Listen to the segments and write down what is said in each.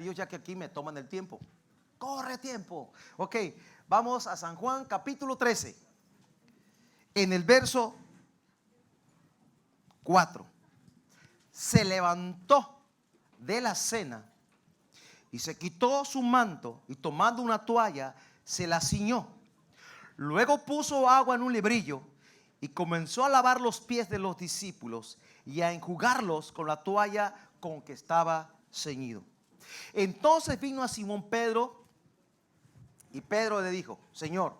Dios, ya que aquí me toman el tiempo. Corre tiempo. Ok, vamos a San Juan capítulo 13. En el verso 4. Se levantó de la cena y se quitó su manto y tomando una toalla se la ciñó. Luego puso agua en un lebrillo y comenzó a lavar los pies de los discípulos y a enjugarlos con la toalla con que estaba ceñido. Entonces vino a Simón Pedro y Pedro le dijo: Señor,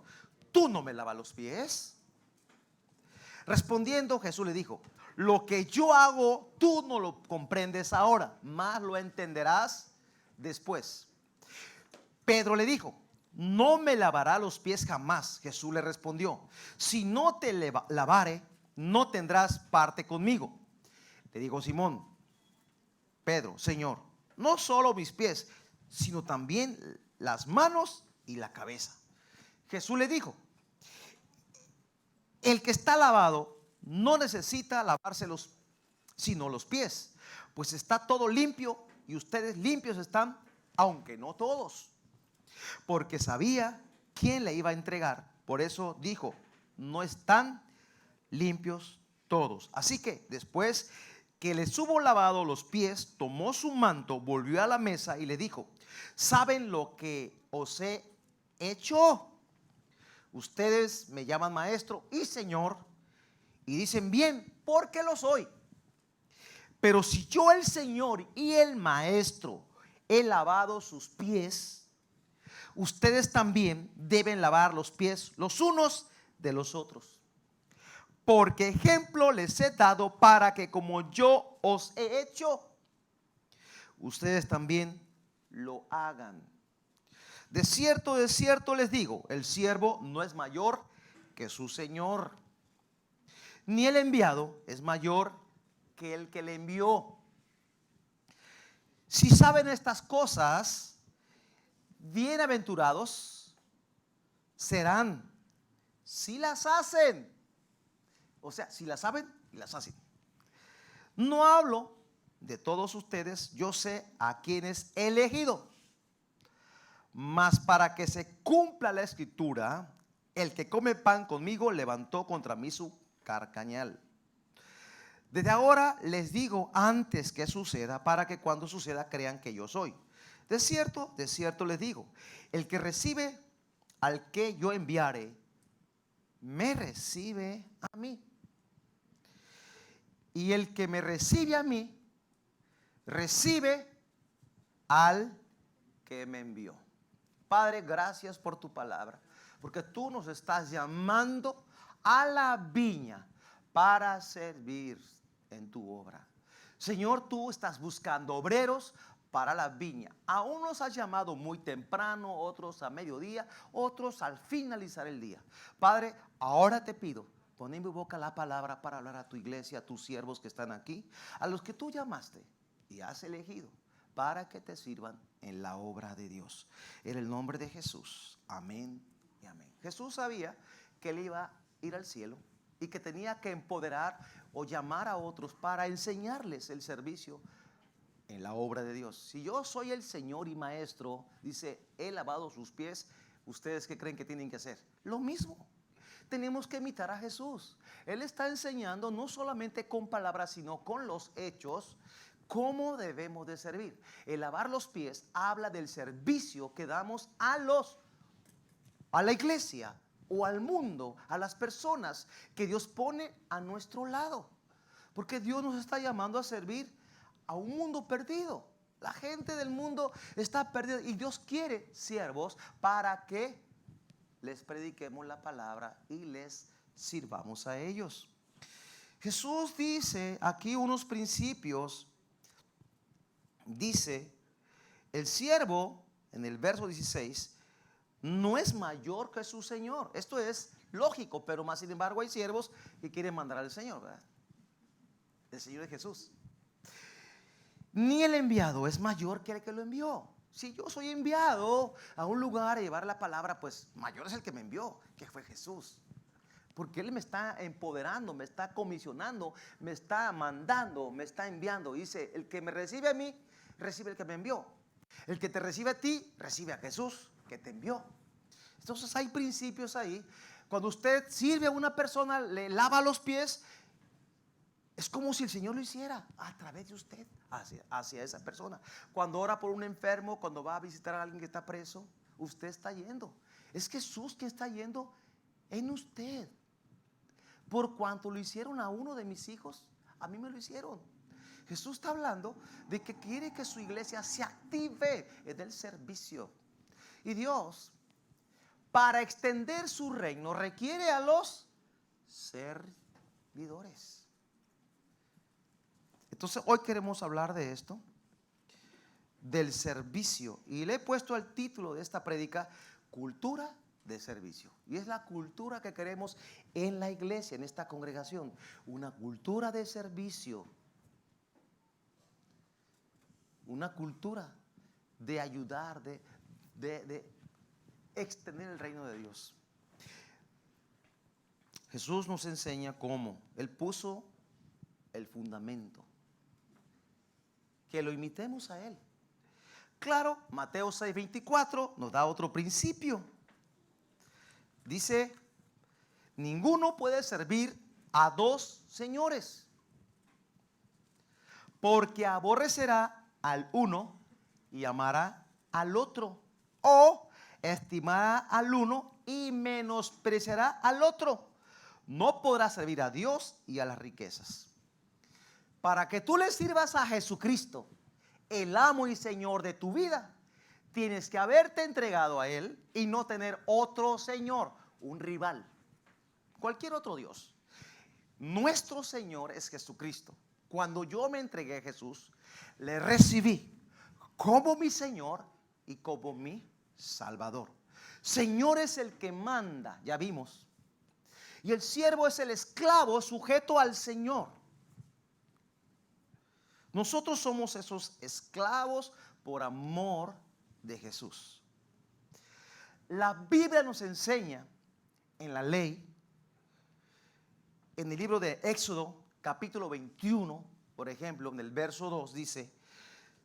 ¿tú no me lavas los pies? Respondiendo Jesús le dijo: lo que yo hago tú no lo comprendes ahora, mas lo entenderás después. Pedro le dijo: no me lavará los pies jamás. Jesús le respondió: si no te lavare, no tendrás parte conmigo. Le dijo Simón Pedro: Señor, no solo mis pies, sino también las manos y la cabeza. Jesús le dijo: el que está lavado no necesita lavarse sino los pies, pues está todo limpio, y ustedes limpios están, aunque no todos. Porque sabía quién le iba a entregar, por eso dijo: no están limpios todos. Así que después que les hubo lavado los pies, tomó su manto, volvió a la mesa y le dijo: ¿saben lo que os he hecho? Ustedes me llaman maestro y señor, y dicen bien, porque lo soy. Pero si yo, el Señor y el maestro, he lavado sus pies, ustedes también deben lavar los pies los unos de los otros. Porque ejemplo les he dado para que como yo os he hecho, ustedes también lo hagan. De cierto les digo, el siervo no es mayor que su señor, ni el enviado es mayor que el que le envió. Si saben estas cosas, bienaventurados serán si las hacen. O sea, si las saben y las hacen. No hablo de todos ustedes, yo sé a quienes he elegido. Mas para que se cumpla la escritura, el que come pan conmigo levantó contra mí su carcañal. Desde ahora les digo antes que suceda, para que cuando suceda crean que yo soy. De cierto les digo, el que recibe al que yo enviare, me recibe a mí. Y el que me recibe a mí, recibe al que me envió. Padre, gracias por tu palabra, porque tú nos estás llamando a la viña para servir en tu obra. Señor, tú estás buscando obreros para la viña. A unos has llamado muy temprano, otros a mediodía, otros al finalizar el día. Padre, ahora te pido, pon en mi boca la palabra para hablar a tu iglesia, a tus siervos que están aquí, a los que tú llamaste y has elegido para que te sirvan en la obra de Dios. En el nombre de Jesús, amén y amén. Jesús sabía que él iba a ir al cielo y que tenía que empoderar o llamar a otros para enseñarles el servicio en la obra de Dios. Si yo soy el Señor y maestro, dice, he lavado sus pies, ¿ustedes qué creen que tienen que hacer? Lo mismo. Tenemos que imitar a Jesús. Él está enseñando no solamente con palabras, sino con los hechos, cómo debemos de servir. El lavar los pies habla del servicio que damos a la iglesia o al mundo, a las personas que Dios pone a nuestro lado. Porque Dios nos está llamando a servir a un mundo perdido. La gente del mundo está perdida y Dios quiere siervos para que les prediquemos la palabra y les sirvamos a ellos. Jesús dice aquí unos principios. Dice, el siervo, en el verso 16, no es mayor que su señor. Esto es lógico, pero más sin embargo hay siervos que quieren mandar al Señor, ¿verdad? El Señor es Jesús. Ni el enviado es mayor que el que lo envió. Si yo soy enviado a un lugar a llevar la palabra, pues mayor es el que me envió, que fue Jesús. Porque Él me está empoderando, me está comisionando, me está mandando, me está enviando. Dice, el que me recibe a mí, recibe el que me envió. El que te recibe a ti, recibe a Jesús que te envió. Entonces hay principios ahí. Cuando usted sirve a una persona, le lava los pies, es como si el Señor lo hiciera a través de usted hacia esa persona. Cuando ora por un enfermo, cuando va a visitar a alguien que está preso, usted está yendo. Es Jesús que está yendo en usted. Por cuanto lo hicieron a uno de mis hijos, a mí me lo hicieron. Jesús está hablando de que quiere que su iglesia se active en el servicio. Y Dios, para extender su reino, requiere a los servidores. Entonces hoy queremos hablar de esto, del servicio. Y le he puesto al título de esta prédica, cultura de servicio. Y es la cultura que queremos en la iglesia, en esta congregación. Una cultura de servicio. Una cultura de ayudar, de extender el reino de Dios. Jesús nos enseña cómo. Él puso el fundamento. Que lo imitemos a Él. Claro, Mateo 6:24 nos da otro principio. Dice, ninguno puede servir a dos señores, porque aborrecerá al uno y amará al otro, o estimará al uno y menospreciará al otro. No podrá servir a Dios y a las riquezas. Para que tú le sirvas a Jesucristo, el amo y Señor de tu vida, tienes que haberte entregado a Él y no tener otro Señor, un rival, cualquier otro Dios. Nuestro Señor es Jesucristo. Cuando yo me entregué a Jesús, le recibí como mi Señor y como mi Salvador. Señor es el que manda, ya vimos. Y el siervo es el esclavo sujeto al Señor. Nosotros somos esos esclavos por amor de Jesús. La Biblia nos enseña en la ley, en el libro de Éxodo, capítulo 21, por ejemplo, en el verso 2 dice,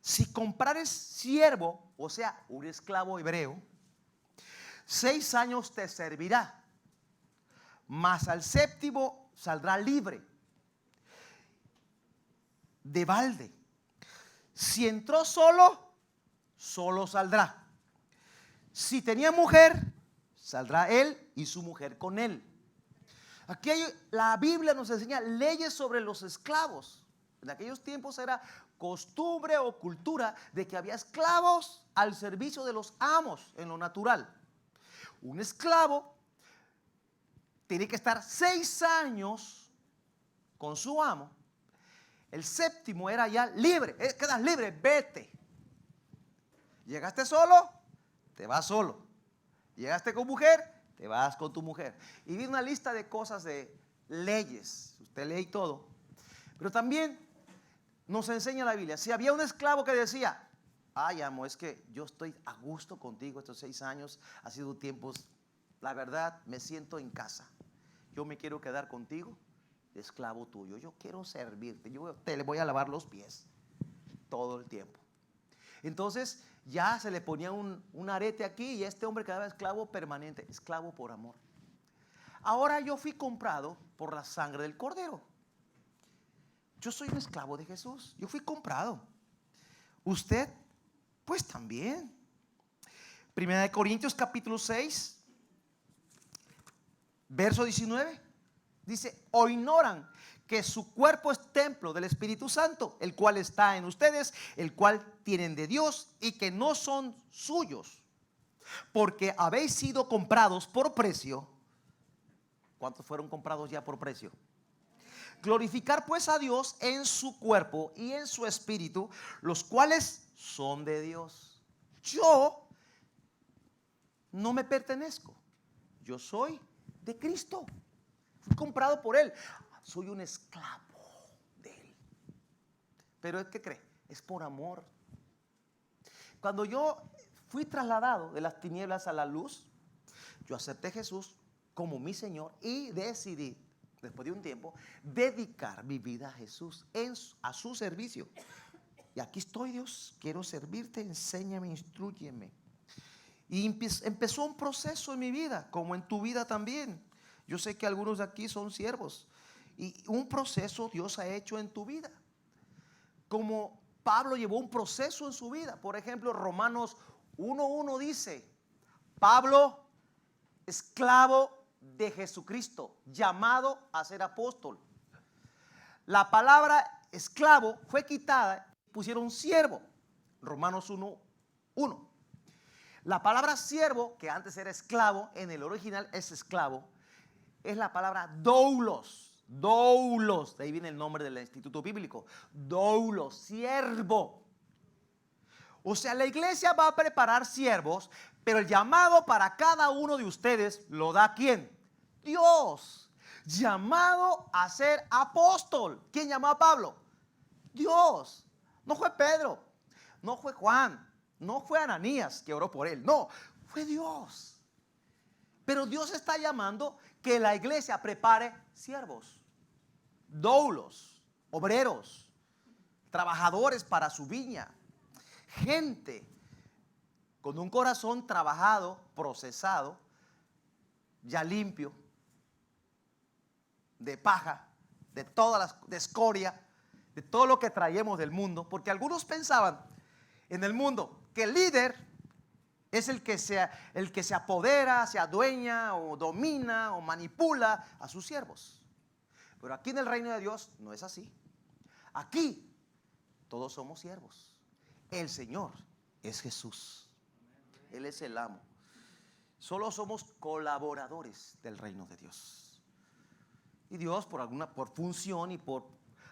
si comprares siervo, o sea, un esclavo hebreo, 6 años te servirá, mas al séptimo saldrá libre, de balde. Si entró solo, solo saldrá. Si tenía mujer, saldrá él y su mujer con él. Aquí la Biblia nos enseña leyes sobre los esclavos. En aquellos tiempos era costumbre o cultura de que había esclavos al servicio de los amos en lo natural. Un esclavo tiene que estar 6 años con su amo. El séptimo era ya libre. Quedas libre, vete. Llegaste solo, te vas solo. Llegaste con mujer, te vas con tu mujer. Y vi una lista de cosas, de leyes. Usted lee todo. Pero también nos enseña la Biblia. Si había un esclavo que decía, ay, amo, es que yo estoy a gusto contigo estos 6 años. Ha sido tiempos, la verdad, me siento en casa. Yo me quiero quedar contigo, esclavo tuyo. Yo quiero servirte. Yo te le voy a lavar los pies todo el tiempo. Entonces ya se le ponía un arete aquí y este hombre quedaba esclavo permanente, esclavo por amor. Ahora yo fui comprado por la sangre del Cordero. Yo soy un esclavo de Jesús. Yo fui comprado. Usted, pues también. Primera de Corintios capítulo 6, verso 19. Dice, o ignoran que su cuerpo es templo del Espíritu Santo, el cual está en ustedes, el cual tienen de Dios y que no son suyos, porque habéis sido comprados por precio. ¿Cuántos fueron comprados ya por precio? Glorificar pues a Dios en su cuerpo y en su espíritu, los cuales son de Dios. Yo no me pertenezco, yo soy de Cristo. Fui comprado por Él. Soy un esclavo de Él. Pero ¿qué cree? Es por amor. Cuando yo fui trasladado de las tinieblas a la luz, yo acepté a Jesús como mi Señor y decidí, después de un tiempo, dedicar mi vida a Jesús, a su servicio. Y aquí estoy, Dios, quiero servirte, enséñame, instrúyeme. Y empezó un proceso en mi vida, como en tu vida también. Yo sé que algunos de aquí son siervos. Y un proceso Dios ha hecho en tu vida. Como Pablo llevó un proceso en su vida. Por ejemplo, Romanos 1:1 dice: Pablo, esclavo de Jesucristo, llamado a ser apóstol. La palabra esclavo fue quitada y pusieron siervo. Romanos 1:1. La palabra siervo, que antes era esclavo, en el original es esclavo, es la palabra doulos. Doulos, de ahí viene el nombre del instituto bíblico. Doulos, siervo. O sea, la iglesia va a preparar siervos, pero el llamado para cada uno de ustedes lo da ¿quién? Dios. Llamado a ser apóstol. ¿Quién llamó a Pablo? Dios. No fue Pedro, no fue Juan, no fue Ananías que oró por él. No, fue Dios. Pero Dios está llamando que la iglesia prepare siervos, doulos, obreros, trabajadores para su viña. Gente con un corazón trabajado, procesado, ya limpio, de paja, de todas las, de escoria, de todo lo que traemos del mundo. Porque algunos pensaban en el mundo que el líder es el que se apodera, se adueña o domina o manipula a sus siervos. Pero aquí en el reino de Dios no es así. Aquí todos somos siervos. El Señor es Jesús. Él es el amo. Solo somos colaboradores del reino de Dios. Y Dios por función y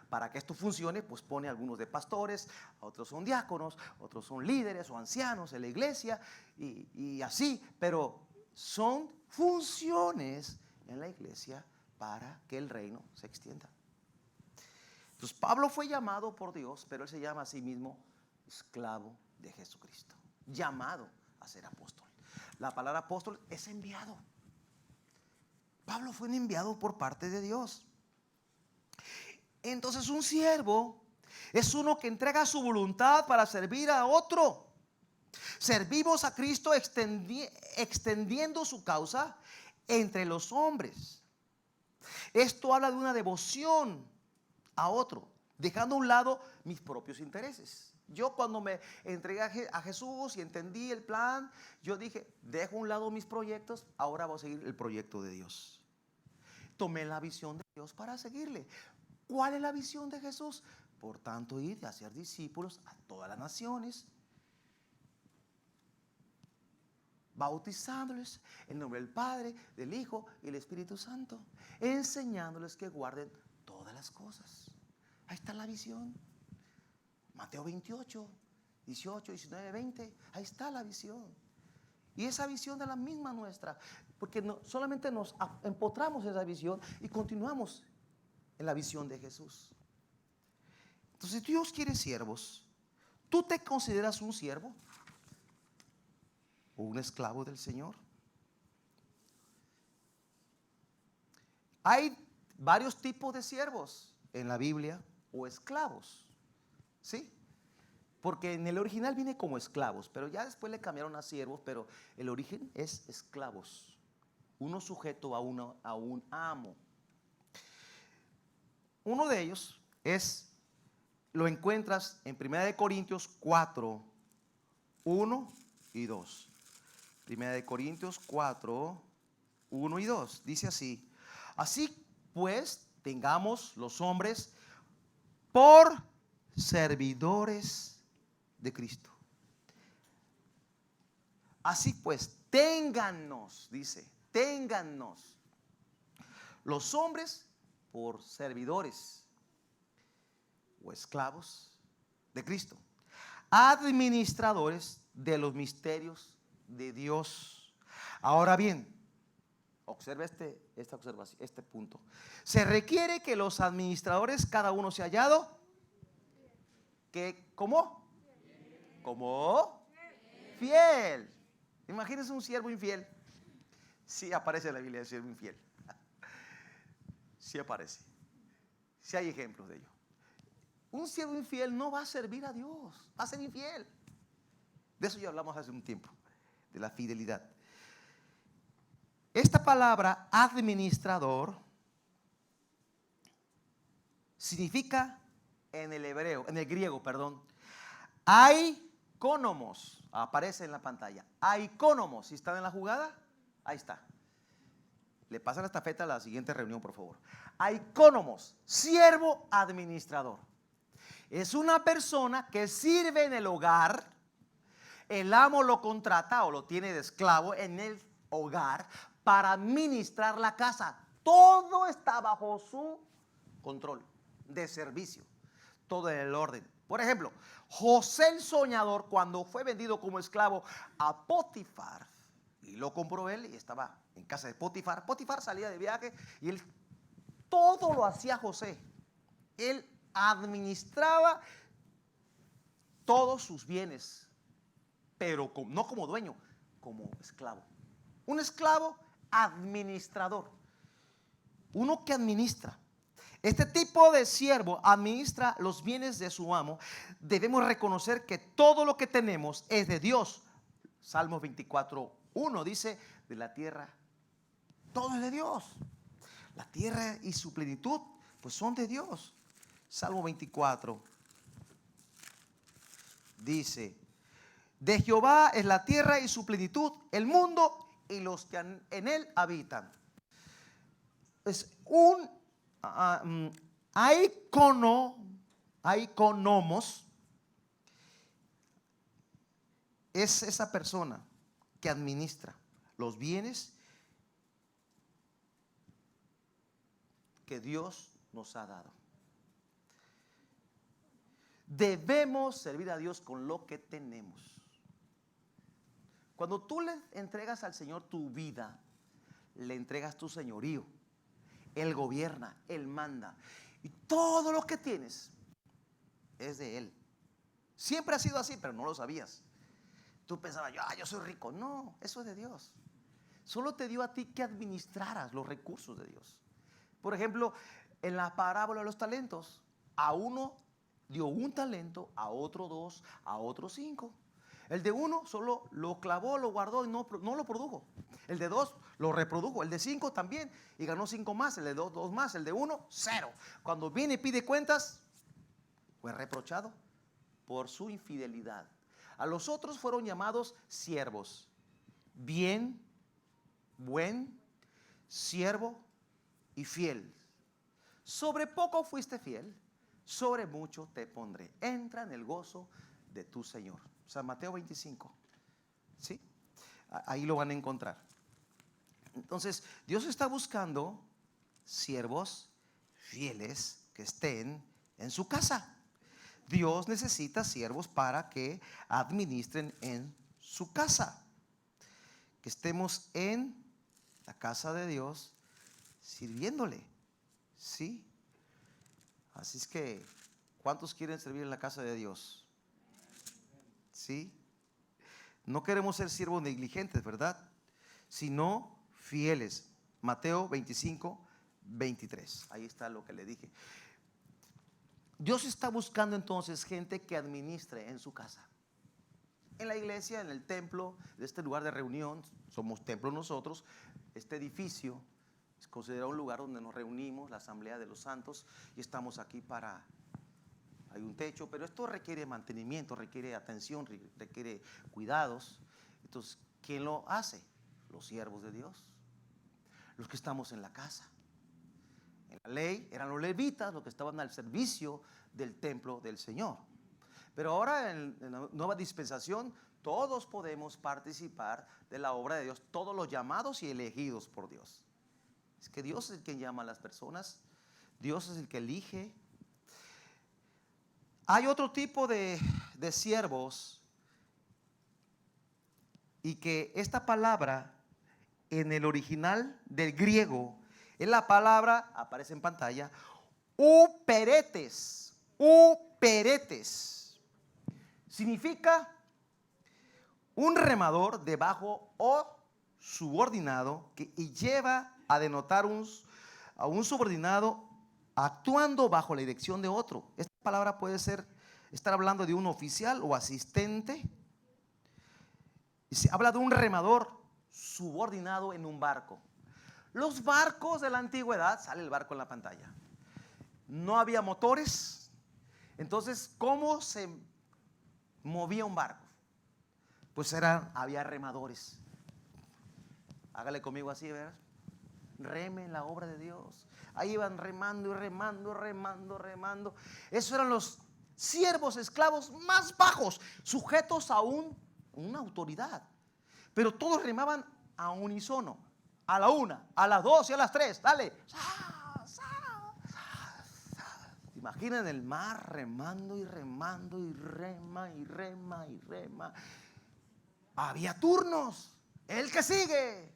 para que esto funcione, pues pone a algunos de pastores, a otros son diáconos, otros son líderes o ancianos en la iglesia y así. Pero son funciones en la iglesia para que el reino se extienda. Entonces Pablo fue llamado por Dios, pero él se llama a sí mismo esclavo de Jesucristo, llamado a ser apóstol. La palabra apóstol es enviado. Pablo fue un enviado por parte de Dios. Entonces un siervo es uno que entrega su voluntad para servir a otro. Servimos a Cristo extendiendo su causa entre los hombres. Esto habla de una devoción a otro, dejando a un lado mis propios intereses. Yo cuando me entregué a Jesús y entendí el plan, yo dije, dejo a un lado mis proyectos, ahora voy a seguir el proyecto de Dios. Tomé la visión de Dios para seguirle. ¿Cuál es la visión de Jesús? Por tanto, ir y hacer discípulos a todas las naciones, bautizándoles en nombre del Padre, del Hijo y del Espíritu Santo, enseñándoles que guarden todas las cosas. Ahí está la visión. Mateo 28, 18, 19, 20. Ahí está la visión. Y esa visión es la misma nuestra, porque solamente nos empotramos en esa visión y continuamos en la visión de Jesús. Entonces Dios quiere siervos. ¿Tú te consideras un siervo o un esclavo del Señor? Hay varios tipos de siervos en la Biblia, o esclavos, ¿sí? Porque en el original viene como esclavos, pero ya después le cambiaron a siervos, pero el origen es esclavos, uno sujeto a un amo. Uno de ellos lo encuentras en 1 Corintios 4, 1 y 2. 1 Corintios 4, 1 y 2. Dice así: así pues, tengamos los hombres por servidores de Cristo. Así pues, téngannos, dice, téngannos los hombres por servidores o esclavos de Cristo, administradores de los misterios de Dios. Ahora bien, observa este punto. Se requiere que los administradores, cada uno sea hallado que, ¿cómo? ¿Cómo? Fiel. Imagínense un siervo infiel. Sí aparece en la Biblia el siervo infiel. Sí aparece. Sí hay ejemplos de ello. un siervo infiel no va a servir a Dios, va a ser infiel. De eso ya hablamos hace un tiempo, de la fidelidad. Esta palabra administrador significa en el hebreo, en el griego, perdón, aikónomos. Aparece en la pantalla. Aikónomos. Si están en la jugada, ahí está. Le pasan la estafeta a la siguiente reunión, por favor. Aikónomos, siervo administrador. Es una persona que sirve en el hogar. El amo lo contrata o lo tiene de esclavo en el hogar para administrar la casa. Todo está bajo su control de servicio. Todo en el orden. Por ejemplo, José el soñador, cuando fue vendido como esclavo a Potifar, y lo compró él y estaba en casa de Potifar. Potifar salía de viaje y él todo lo hacía José. Él administraba todos sus bienes, pero no como dueño, como esclavo. Un esclavo administrador, uno que administra. Este tipo de siervo administra los bienes de su amo. Debemos reconocer que todo lo que tenemos es de Dios. Salmos 24:1 dice: de la tierra todo es de Dios. La tierra y su plenitud pues son de Dios. Salmo 24 dice: de Jehová es la tierra y su plenitud, el mundo y los que en él habitan. Es un aiconomos es esa persona que administra los bienes que Dios nos ha dado. Debemos servir a Dios con lo que tenemos. Cuando tú le entregas al Señor tu vida, le entregas tu señorío. Él gobierna, Él manda. Y todo lo que tienes es de Él. Siempre ha sido así, pero no lo sabías. Tú pensabas, yo soy rico. No, eso es de Dios. Solo te dio a ti que administraras los recursos de Dios. Por ejemplo, en la parábola de los talentos, a uno dio un talento, a otro 2, a otro 5. El de 1 solo lo clavó, lo guardó y no lo produjo. El de 2 lo reprodujo. El de 5 también y ganó 5 más. El de 2 más. El de 1, 0. Cuando viene y pide cuentas, fue reprochado por su infidelidad. A los otros fueron llamados siervos. Bien, buen, siervo y fiel. Sobre poco fuiste fiel, sobre mucho te pondré. Entra en el gozo de tu Señor. San Mateo 25. ¿Sí? Ahí lo van a encontrar. Entonces, Dios está buscando siervos fieles que estén en su casa. Dios necesita siervos para que administren en su casa. Que estemos en la casa de Dios sirviéndole. ¿Sí? Así es que, ¿cuántos quieren servir en la casa de Dios? ¿Sí? No queremos ser siervos negligentes, ¿verdad? Sino fieles. Mateo 25:23. Ahí está lo que le dije. Dios está buscando entonces gente que administre en su casa. En la iglesia, en el templo, de este lugar de reunión, somos templo nosotros. Este edificio es considerado un lugar donde nos reunimos, la asamblea de los santos, y estamos aquí hay un techo, pero esto requiere mantenimiento, requiere atención, requiere cuidados. Entonces, ¿quién lo hace? Los siervos de Dios, los que estamos en la casa. En la ley eran los levitas los que estaban al servicio del templo del Señor. Pero ahora en la nueva dispensación todos podemos participar de la obra de Dios, todos los llamados y elegidos por Dios. Es que Dios es el que llama a las personas, Dios es el que elige. Hay otro tipo de siervos, y que esta palabra en el original del griego es la palabra, aparece en pantalla, uperetes. Uperetes significa un remador debajo o subordinado y lleva a denotar a un subordinado actuando bajo la dirección de otro. Esta palabra puede estar hablando de un oficial o asistente. Y se habla de un remador subordinado en un barco. Los barcos de la antigüedad, sale el barco en la pantalla, no había motores. Entonces, ¿cómo se movía un barco? Pues había remadores. Hágale conmigo así, ¿verdad? Reme en la obra de Dios. Ahí iban remando y remando, remando, remando. Esos eran los siervos esclavos más bajos, sujetos a una autoridad. Pero todos remaban a unísono, a la 1, a las 2 y a las 3. Dale. Imaginen el mar remando y remando y rema y rema y rema. Había turnos. El que sigue.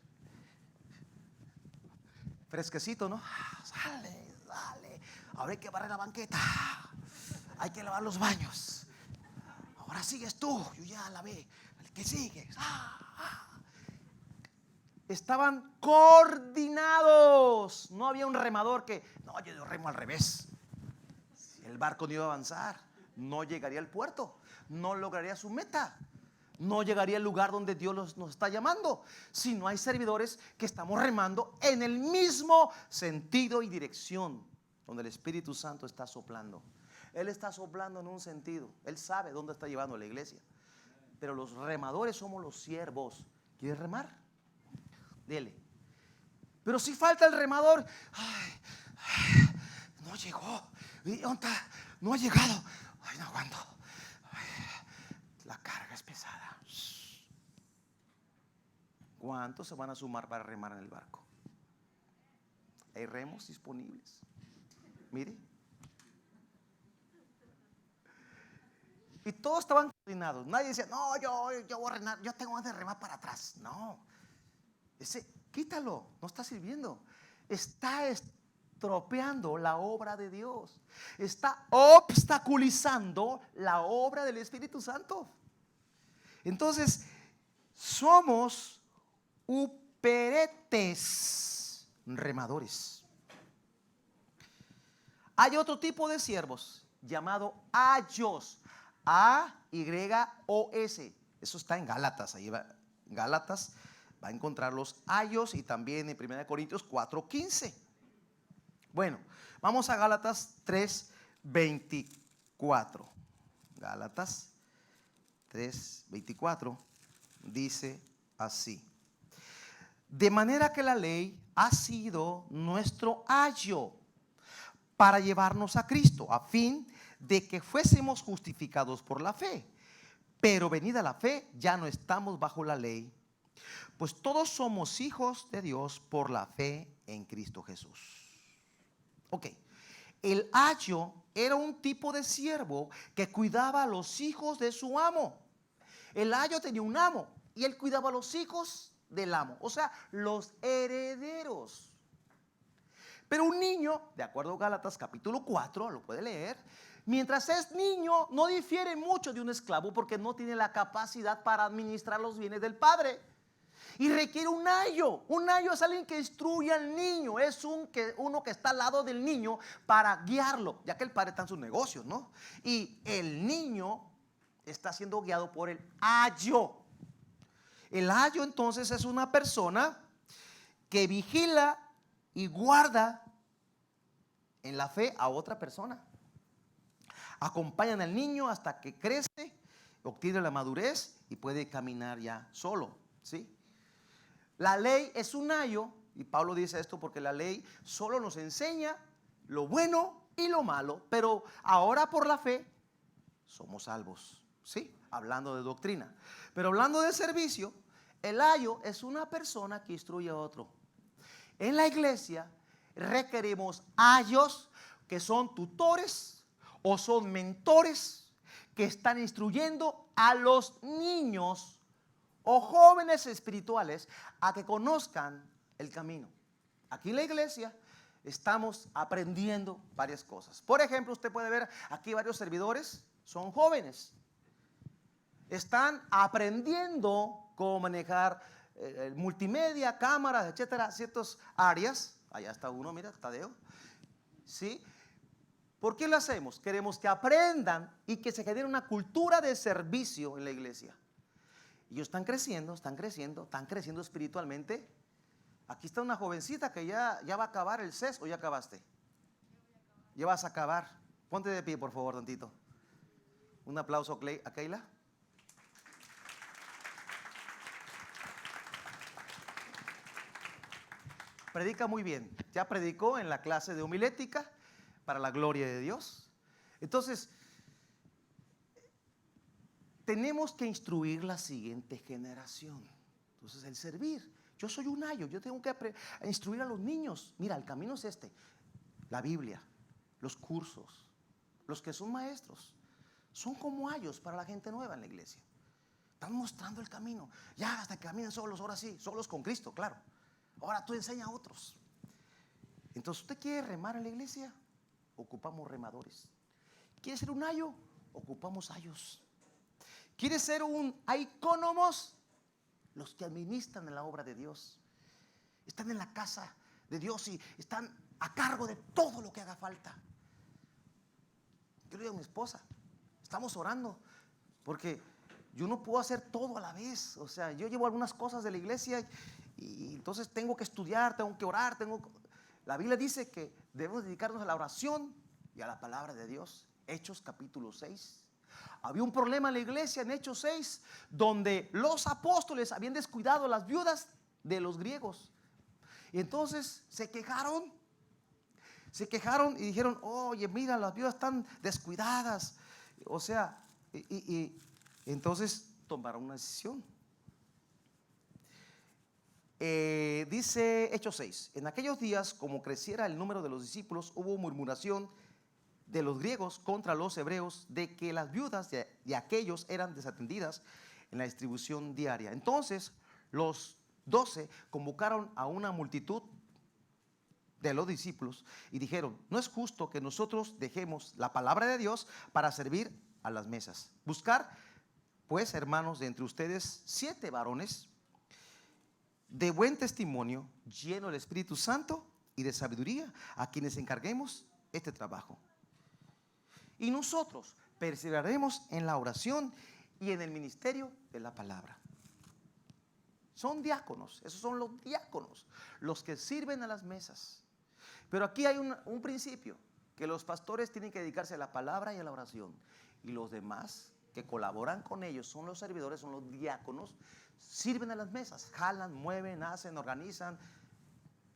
Fresquecito, ¿no? Sale, dale. Ahora hay que barrer la banqueta. Hay que lavar los baños. Ahora sigues tú. Yo ya lavé. El que sigue. Estaban coordinados. No había un remador que, no, yo remo al revés. El barco no iba a avanzar. No llegaría al puerto. No lograría su meta. No llegaría al lugar donde Dios nos está llamando. Si no hay servidores que estamos remando en el mismo sentido y dirección, donde el Espíritu Santo está soplando. Él está soplando en un sentido. Él sabe dónde está llevando la iglesia. Pero los remadores somos los siervos. ¿Quieres remar? Dele. Pero si falta el remador, no llegó. No ha llegado. Ay, no aguanto. La carga es pesada. ¿Cuántos se van a sumar para remar en el barco? Hay remos disponibles. Mire. Y todos estaban coordinados. Nadie decía, no, yo voy a remar, yo tengo ganas de remar para atrás. No. Quítalo, no está sirviendo. Está estropeando la obra de Dios. Está obstaculizando la obra del Espíritu Santo. Entonces, somos uperetes, remadores. Hay otro tipo de siervos llamado ayos. A-Y-O-S. Eso está en Gálatas. Ahí va, Gálatas va a encontrar los ayos, y también en 1 Corintios 4:15. Bueno, vamos a Gálatas 3:24. Gálatas 3:24 dice así: de manera que la ley ha sido nuestro ayo para llevarnos a Cristo, a fin de que fuésemos justificados por la fe. Pero venida la fe, ya no estamos bajo la ley, pues todos somos hijos de Dios por la fe en Cristo Jesús. Ok, el ayo era un tipo de siervo que cuidaba a los hijos de su amo. El ayo tenía un amo y él cuidaba a los hijos del amo, o sea, los herederos. Pero un niño, de acuerdo a Gálatas capítulo 4, lo puede leer, mientras es niño no difiere mucho de un esclavo, porque no tiene la capacidad para administrar los bienes del padre. Y requiere un ayo. Un ayo es alguien que instruye al niño. Es uno que está al lado del niño para guiarlo, ya que el padre está en sus negocios, ¿no? Y el niño está siendo guiado por el ayo. El ayo entonces es una persona que vigila y guarda en la fe a otra persona. Acompañan al niño hasta que crece, obtiene la madurez y puede caminar ya solo, ¿sí? La ley es un ayo, y Pablo dice esto porque la ley solo nos enseña lo bueno y lo malo, pero ahora por la fe somos salvos, ¿sí? Hablando de doctrina. Pero hablando de servicio, el ayo es una persona que instruye a otro. En la iglesia requerimos ayos que son tutores o son mentores que están instruyendo a los niños o jóvenes espirituales a que conozcan el camino. Aquí en la iglesia estamos aprendiendo varias cosas. Por ejemplo, usted puede ver aquí varios servidores, son jóvenes. Están aprendiendo cómo manejar multimedia, cámaras, etcétera, ciertas áreas. Allá está uno, mira, Tadeo. ¿sí? ¿Por qué lo hacemos? Queremos que aprendan y que se genere una cultura de servicio en la iglesia. Ellos están creciendo espiritualmente. Aquí está una jovencita que ya va a acabar el CES, ¿o ya acabaste? Ya vas a acabar. Ponte de pie, por favor, tantito. Un aplauso a Keila. Predica muy bien. Ya predicó en la clase de homilética para la gloria de Dios. Entonces, tenemos que instruir la siguiente generación. Entonces, el servir. Yo soy un ayo, yo tengo que instruir a los niños. Mira, el camino es este: la Biblia, los cursos, los que son maestros, son como ayos para la gente nueva en la iglesia. Están mostrando el camino. Ya hasta que caminen solos, ahora sí, solos con Cristo, claro. Ahora tú enseña a otros. Entonces, ¿usted quiere remar en la iglesia? Ocupamos remadores. ¿Quiere ser un ayo? Ocupamos ayos. ¿Quiere ser un aicónomos? Los que administran en la obra de Dios. Están en la casa de Dios y están a cargo de todo lo que haga falta. Yo le digo a mi esposa, estamos orando, porque yo no puedo hacer todo a la vez. O sea, yo llevo algunas cosas de la iglesia y entonces tengo que estudiar, tengo que orar, la Biblia dice que debemos dedicarnos a la oración y a la palabra de Dios. Hechos capítulo 6. Había un problema en la iglesia en Hechos 6, donde los apóstoles habían descuidado a las viudas de los griegos. Y entonces se quejaron y dijeron: oye, mira, las viudas están descuidadas. O sea, y entonces tomaron una decisión. Dice Hechos 6: en aquellos días, como creciera el número de los discípulos, hubo murmuración de los griegos contra los hebreos de que las viudas de aquellos eran desatendidas en la distribución diaria. Entonces los 12 convocaron a una multitud de los discípulos y dijeron: no es justo que nosotros dejemos la palabra de Dios para servir a las mesas. Buscar pues, hermanos, de entre ustedes 7 varones de buen testimonio, llenos del Espíritu Santo y de sabiduría, a quienes encarguemos este trabajo. Y nosotros perseveraremos en la oración y en el ministerio de la palabra. Son diáconos, esos son los diáconos, los que sirven a las mesas. Pero aquí hay un principio, que los pastores tienen que dedicarse a la palabra y a la oración. Y los demás que colaboran con ellos son los servidores, son los diáconos, sirven a las mesas, jalan, mueven, hacen, organizan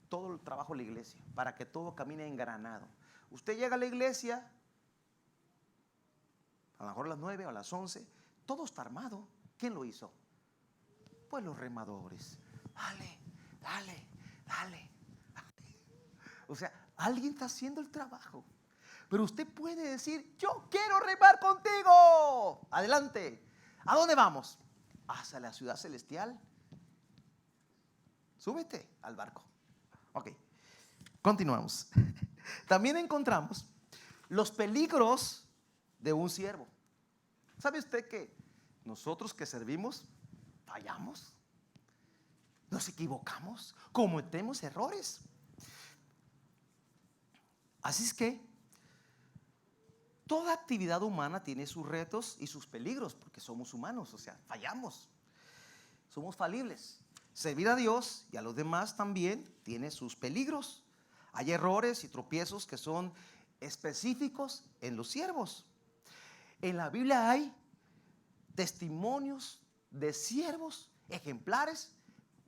todo el trabajo de la iglesia, para que todo camine engranado. Usted llega a la iglesia a lo mejor a las 9 o a las 11, todo está armado. ¿Quién lo hizo? Pues los remadores. Dale. O sea, alguien está haciendo el trabajo. Pero usted puede decir: yo quiero remar contigo. Adelante. ¿A dónde vamos? Hacia la ciudad celestial. Súbete al barco. Ok, continuamos. También encontramos los peligros de un siervo. ¿Sabe usted que nosotros que servimos fallamos? Nos equivocamos, cometemos errores. Así es que toda actividad humana tiene sus retos y sus peligros, porque somos humanos, o sea, fallamos, somos falibles. Servir a Dios y a los demás también tiene sus peligros. Hay errores y tropiezos que son específicos en los siervos. En la Biblia hay testimonios de siervos ejemplares,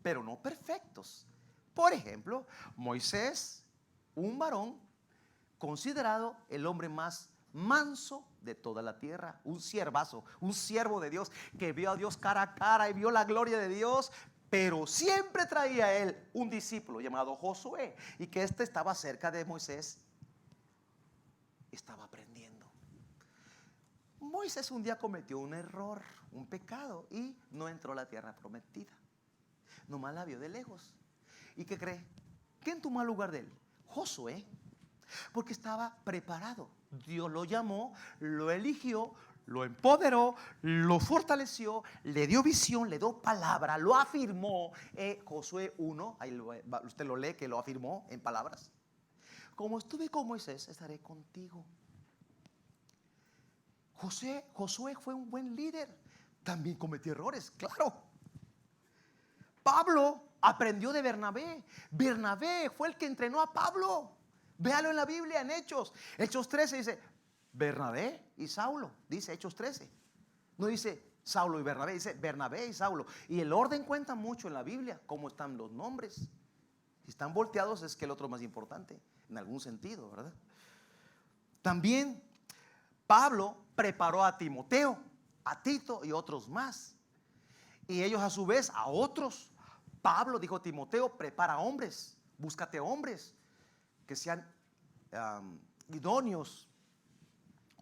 pero no perfectos. Por ejemplo, Moisés, un varón considerado el hombre más manso de toda la tierra, un siervazo, un siervo de Dios que vio a Dios cara a cara y vio la gloria de Dios, pero siempre traía a él un discípulo llamado Josué, y que estaba cerca de Moisés, estaba aprendiendo. Moisés un día cometió un error, un pecado, y no entró a la tierra prometida. Nomás la vio de lejos. ¿Y qué cree? ¿Quién tomó el lugar de él? Josué, porque estaba preparado. Dios lo llamó, lo eligió, lo empoderó, lo fortaleció, le dio visión, le dio palabra, lo afirmó. Josué 1, ahí usted lo lee, que lo afirmó en palabras. como estuve con Moisés, estaré contigo. Josué fue un buen líder. También cometió errores, claro. Pablo aprendió de Bernabé. Bernabé fue el que entrenó a Pablo. Véalo en la Biblia, en Hechos. Hechos 13 dice Bernabé y Saulo. Dice Hechos 13. No dice Saulo y Bernabé, dice Bernabé y Saulo. Y el orden cuenta mucho en la Biblia, cómo están los nombres. Si están volteados es que el otro es más importante, en algún sentido, ¿verdad? También Pablo preparó a Timoteo, a Tito y otros más. Y ellos a su vez a otros. Pablo dijo a Timoteo, prepara hombres, búscate hombres que sean idóneos,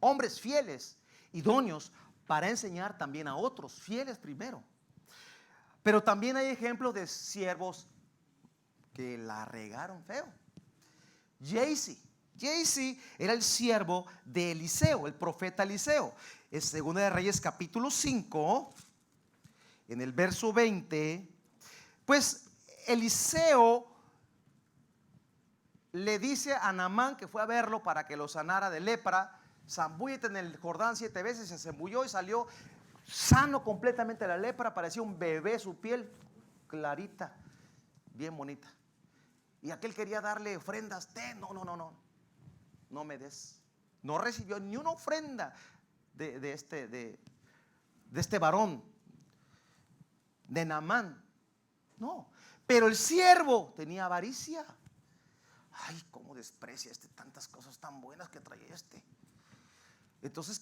hombres fieles, idóneos para enseñar también a otros, fieles primero. Pero también hay ejemplos de siervos que la regaron feo. Jesse era el siervo de Eliseo, el profeta Eliseo. Es Segunda de Reyes capítulo 5, en el verso 20. Pues Eliseo le dice a Naamán, que fue a verlo para que lo sanara de lepra: zambúllete en el Jordán 7 veces. Se zambulló y salió sano completamente de la lepra. Parecía un bebé, su piel clarita, bien bonita. Y aquel quería darle ofrendas. No me des. No recibió ni una ofrenda de este varón, de Naamán. No. Pero el siervo tenía avaricia. Ay, cómo desprecia tantas cosas tan buenas que trae este. Entonces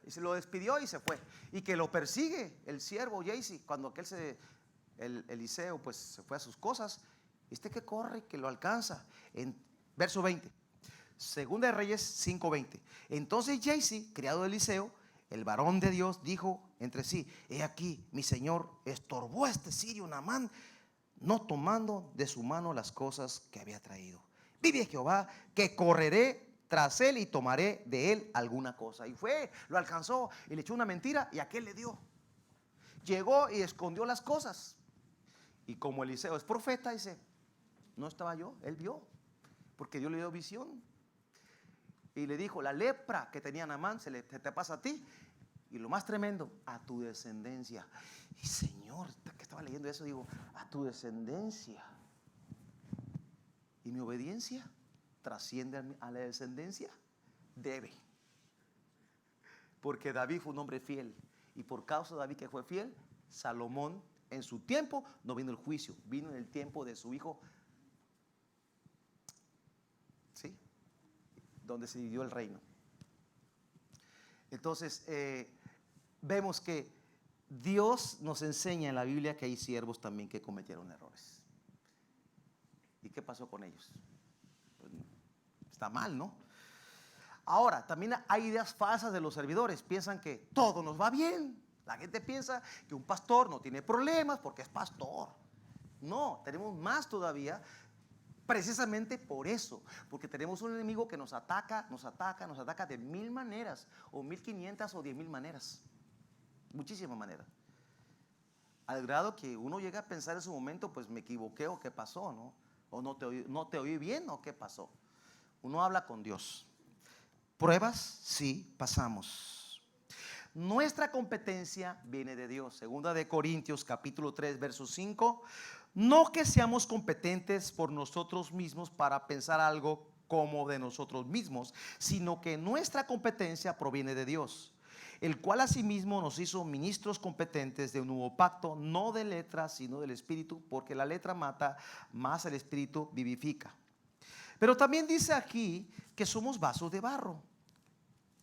se lo despidió y se fue. Y que lo persigue el siervo Jesse. Cuando aquel Eliseo pues se fue a sus cosas, que corre, que lo alcanza. En verso 20, Segunda de Reyes 5:20. Entonces Jesse, criado de Eliseo, el varón de Dios, dijo entre sí: he aquí, mi señor estorbó a este sirio Naamán, no tomando de su mano las cosas que había traído. Vive Jehová, que correré tras él y tomaré de él alguna cosa. Y fue, lo alcanzó y le echó una mentira, y aquel le dio. Llegó y escondió las cosas. Y como Eliseo es profeta, dice: no estaba yo, él vio, porque Dios le dio visión. Y le dijo: la lepra que tenía Naamán se te pasa a ti, y lo más tremendo, a tu descendencia. Y Señor, que estaba leyendo eso, digo: a tu descendencia. Y mi obediencia trasciende a la descendencia. Debe. Porque David fue un hombre fiel, y por causa de David, que fue fiel, Salomón en su tiempo no vino el juicio, vino en el tiempo de su hijo, ¿sí?, donde se dividió el reino. Entonces vemos que Dios nos enseña en la Biblia que hay siervos también que cometieron errores. ¿Y qué pasó con ellos? Pues, está mal, ¿no? Ahora, también hay ideas falsas de los servidores. Piensan que todo nos va bien. La gente piensa que un pastor no tiene problemas porque es pastor. No, tenemos más todavía. Precisamente por eso, porque tenemos un enemigo que nos ataca de 1000 maneras, o 1500 o 10,000 maneras. Muchísimas maneras. Al grado que uno llega a pensar en su momento: pues me equivoqué, o qué pasó, ¿no? O no te oí bien, o qué pasó. Uno habla con Dios. Pruebas, sí, pasamos. Nuestra competencia viene de Dios. Segunda de Corintios capítulo 3 verso 5. No que seamos competentes por nosotros mismos para pensar algo como de nosotros mismos, sino que nuestra competencia proviene de Dios, el cual asimismo nos hizo ministros competentes de un nuevo pacto, no de letra, sino del Espíritu, porque la letra mata, mas el Espíritu vivifica. Pero también dice aquí que somos vasos de barro.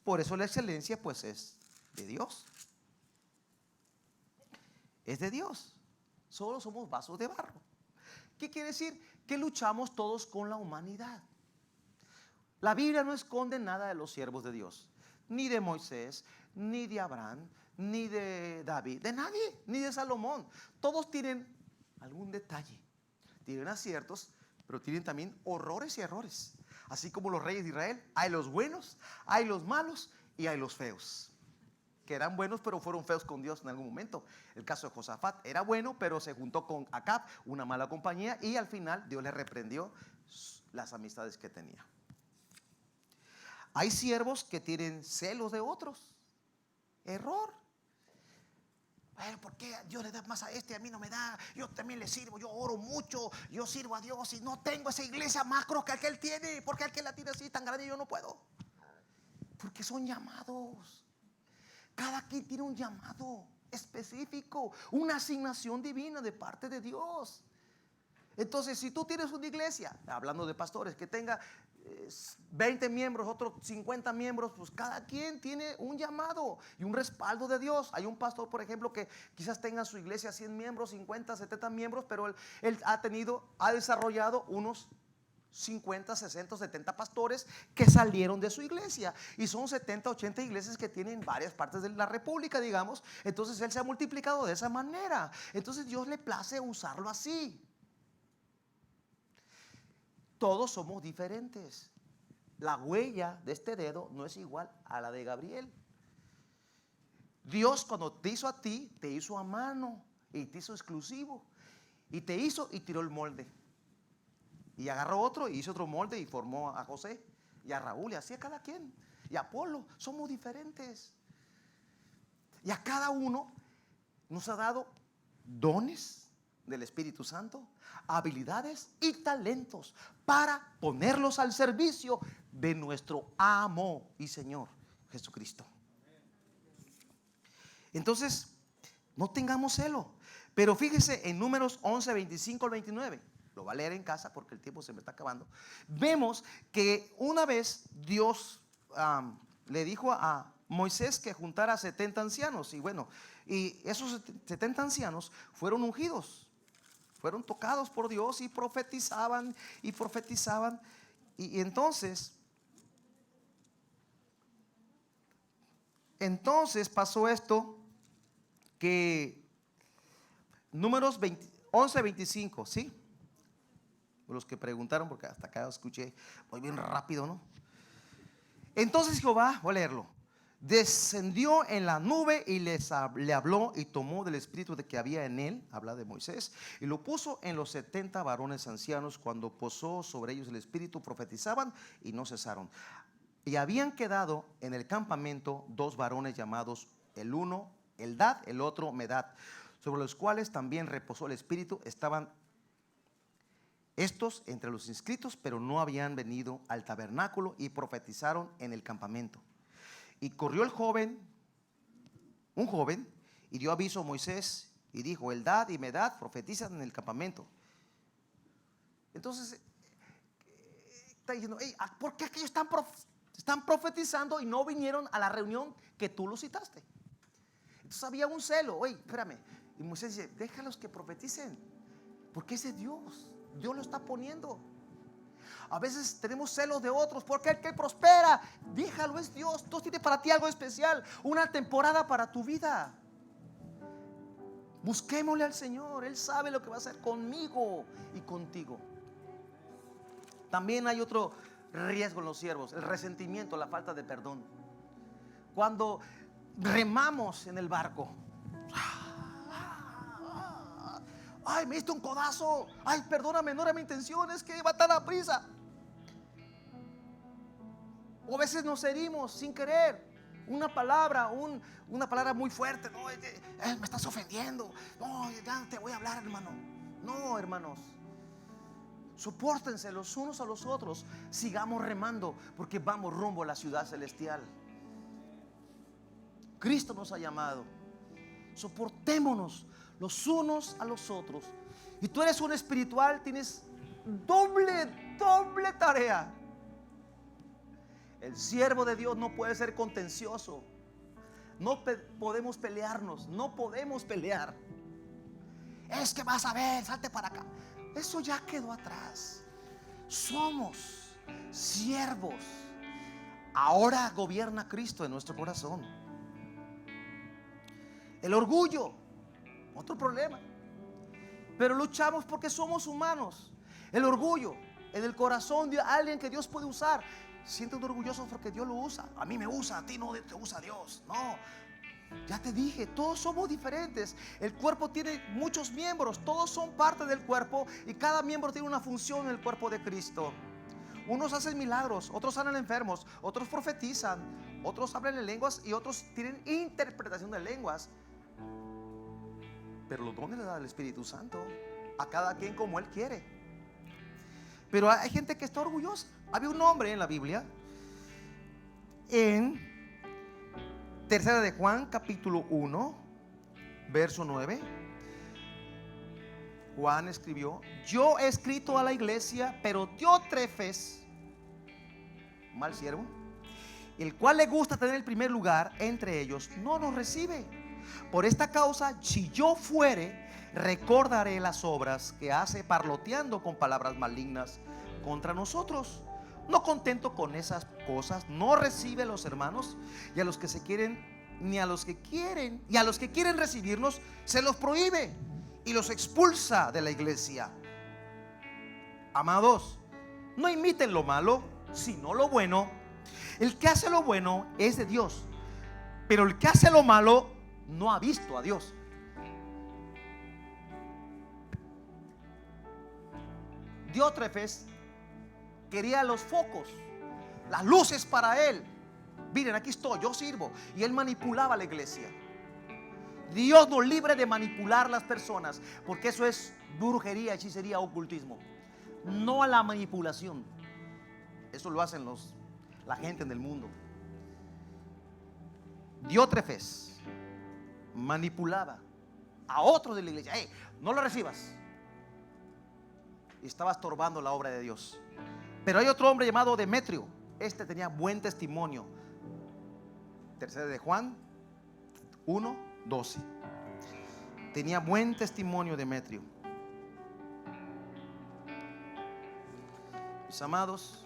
Por eso la excelencia pues es de Dios. Es de Dios. Solo somos vasos de barro. ¿Qué quiere decir? Que luchamos todos con la humanidad. La Biblia no esconde nada de los siervos de Dios, ni de Moisés, ni de Abraham, ni de David, de nadie, ni de Salomón. Todos tienen algún detalle, tienen aciertos, pero tienen también horrores y errores. Así como los reyes de Israel, hay los buenos, hay los malos y hay los feos, que eran buenos pero fueron feos con Dios en algún momento. El caso de Josafat era bueno, pero se juntó con Acab, una mala compañía, y al final Dios le reprendió las amistades que tenía. Hay siervos que tienen celos de otros. Error. ¿Por qué Dios le da más a este y a mí no me da? Yo también le sirvo, yo oro mucho, yo sirvo a Dios y no tengo esa iglesia macro que aquel tiene. ¿Por qué aquel la tiene así tan grande y yo no puedo? Porque son llamados. Cada quien tiene un llamado específico, una asignación divina de parte de Dios. Entonces, si tú tienes una iglesia, hablando de pastores, que tenga 20 miembros, otros 50 miembros, pues cada quien tiene un llamado y un respaldo de Dios. Hay un pastor, por ejemplo, que quizás tenga en su iglesia 100 miembros, 50, 70 miembros, pero él ha desarrollado unos 50, 60, 70 pastores que salieron de su iglesia, y son 70, 80 iglesias que tienen varias partes de la república, digamos. Entonces él se ha multiplicado de esa manera. Entonces Dios le place usarlo así. Todos somos diferentes. La huella de este dedo no es igual a la de Gabriel. Dios, cuando te hizo a ti, te hizo a mano y te hizo exclusivo, y te hizo y tiró el molde, y agarró otro y hizo otro molde y formó a José y a Raúl, y así a cada quien, y a Apolo. Somos diferentes, y a cada uno nos ha dado dones del Espíritu Santo, habilidades y talentos para ponerlos al servicio de nuestro amo y Señor Jesucristo. Entonces, no tengamos celo. Pero fíjese en Números 11, 25 al 29. Lo va a leer en casa porque el tiempo se me está acabando. Vemos que una vez Dios le dijo a Moisés que juntara 70 ancianos. Y bueno, y esos 70 ancianos fueron ungidos, fueron tocados por Dios y profetizaban y profetizaban. Y entonces pasó esto, que Números 11, 25, ¿sí? Los que preguntaron, porque hasta acá escuché, voy bien rápido, ¿no? Entonces Jehová, voy a leerlo, descendió en la nube y le habló, y tomó del espíritu de que había en él, habla de Moisés, y lo puso en los 70 varones ancianos. Cuando posó sobre ellos el espíritu, profetizaban y no cesaron. Y habían quedado en el campamento 2 varones llamados, el uno Eldad, el otro Medad, sobre los cuales también reposó el espíritu. Estaban estos entre los inscritos, pero no habían venido al tabernáculo, y profetizaron en el campamento. Y corrió un joven, y dio aviso a Moisés y dijo: Eldad y Medad profetizan en el campamento. Entonces está diciendo: hey, ¿por qué aquellos están profetizando y no vinieron a la reunión que tú los citaste? Entonces había un celo. Oye, espérame. Y Moisés dice: déjalos que profeticen, porque es de Dios. Dios lo está poniendo. A veces tenemos celos de otros, porque el que prospera, déjalo, es Dios. Dios tiene para ti algo especial, una temporada para tu vida. Busquémosle al Señor. Él sabe lo que va a hacer conmigo y contigo. También hay otro riesgo en los siervos: el resentimiento, la falta de perdón. Cuando remamos en el barco, ay, me diste un codazo, ay, perdóname, no era mi intención, es que iba tan a prisa. O a veces nos herimos sin querer. Una palabra muy fuerte, no, me estás ofendiendo, no, ya te voy a hablar, hermano. No, hermanos, sopórtense los unos a los otros. Sigamos remando, porque vamos rumbo a la ciudad celestial. Cristo nos ha llamado. Soportémonos los unos a los otros. Y tú eres un espiritual, tienes doble tarea. El siervo de Dios no puede ser contencioso. No podemos pelearnos, no podemos pelear. Es que vas a ver, salte para acá. Eso ya quedó atrás. Somos siervos. Ahora gobierna Cristo en nuestro corazón. El orgullo, otro problema. Pero luchamos porque somos humanos. El orgullo en el corazón de alguien que Dios puede usar. Siéntete orgulloso porque Dios lo usa. A mí me usa, a ti no te usa Dios. No, ya te dije, todos somos diferentes. El cuerpo tiene muchos miembros, todos son parte del cuerpo, y cada miembro tiene una función en el cuerpo de Cristo. Unos hacen milagros, otros sanan enfermos, otros profetizan, otros hablan en lenguas y otros tienen interpretación de lenguas. Pero los dones le da el Espíritu Santo a cada quien como Él quiere. Pero hay gente que está orgullosa. Había un hombre en la Biblia, en Tercera de Juan, capítulo 1, verso 9. Juan escribió: yo he escrito a la iglesia, pero Diótrefes, mal siervo, el cual le gusta tener el primer lugar entre ellos, no nos recibe. Por esta causa, si yo fuere, recordaré las obras que hace parloteando con palabras malignas contra nosotros. No contento con esas cosas, no recibe a los hermanos y a los que se quieren, ni a los que quieren, y a los que quieren recibirnos se los prohíbe y los expulsa de la iglesia. Amados, no imiten lo malo, sino lo bueno. El que hace lo bueno es de Dios, pero el que hace lo malo no ha visto a Dios. Diótrefes quería los focos, las luces para él. Miren, aquí estoy, yo sirvo. Y él manipulaba la iglesia. Dios nos libre de manipular las personas, porque eso es brujería, hechicería, ocultismo. No a la manipulación. Eso lo hacen la gente en el mundo. Diótrefes manipulaba a otros de la iglesia. Hey, no lo recibas. Y estaba estorbando la obra de Dios. Pero hay otro hombre llamado Demetrio. Este tenía buen testimonio. Tercera de Juan 1:12. Tenía buen testimonio Demetrio. Mis amados,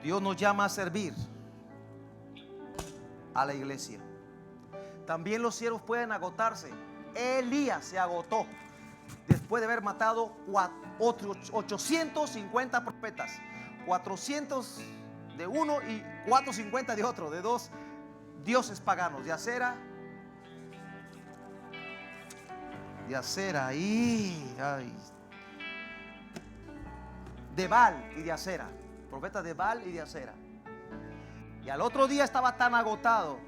Dios nos llama a servir a la iglesia. También los siervos pueden agotarse. Elías se agotó después de haber matado otros 850 profetas, 400 de uno y 450 de otro, de dos dioses paganos, de Acera de Baal y de Acera, profetas de Baal y de Acera. Y al otro día estaba tan agotado,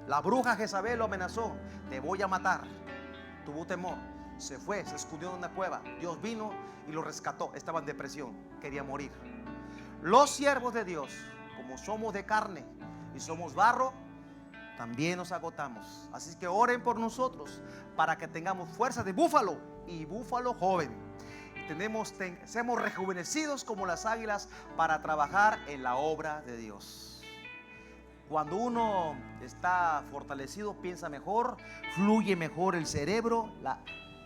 la bruja Jezabel lo amenazó: te voy a matar. Tuvo temor, se fue, se escondió en una cueva. Dios vino y lo rescató. Estaba en depresión, quería morir. Los siervos de Dios, como somos de carne y somos barro, también nos agotamos. Así que oren por nosotros para que tengamos fuerza de búfalo y búfalo joven. Seamos rejuvenecidos como las águilas para trabajar en la obra de Dios. Cuando uno está fortalecido, piensa mejor, fluye mejor el cerebro.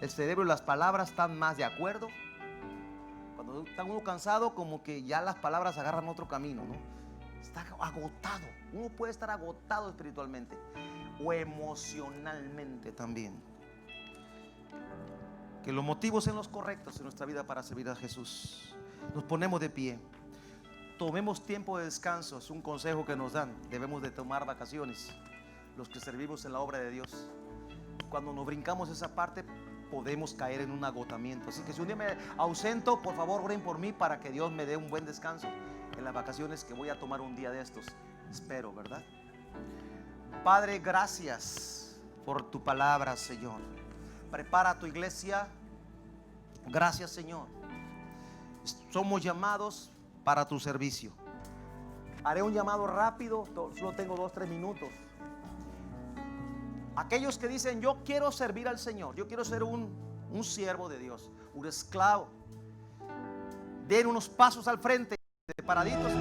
El cerebro y las palabras están más de acuerdo. Cuando está uno cansado, como que ya las palabras agarran otro camino, ¿no? Está agotado. Uno puede estar agotado espiritualmente o emocionalmente también. Que los motivos sean los correctos en nuestra vida para servir a Jesús. Nos ponemos de pie. Tomemos tiempo de descanso. Es un consejo que nos dan. Debemos de tomar vacaciones los que servimos en la obra de Dios. Cuando nos brincamos esa parte, podemos caer en un agotamiento. Así que si un día me ausento, por favor oren por mí para que Dios me dé un buen descanso en las vacaciones que voy a tomar un día de estos. Espero, ¿verdad? Padre, gracias por tu palabra, Señor. Prepara tu iglesia. Gracias, Señor. Somos llamados para tu servicio. Haré un llamado rápido, solo tengo 2-3 minutos. Aquellos que dicen: yo quiero servir al Señor, yo quiero ser un siervo de Dios, un esclavo, den unos pasos al frente, separaditos.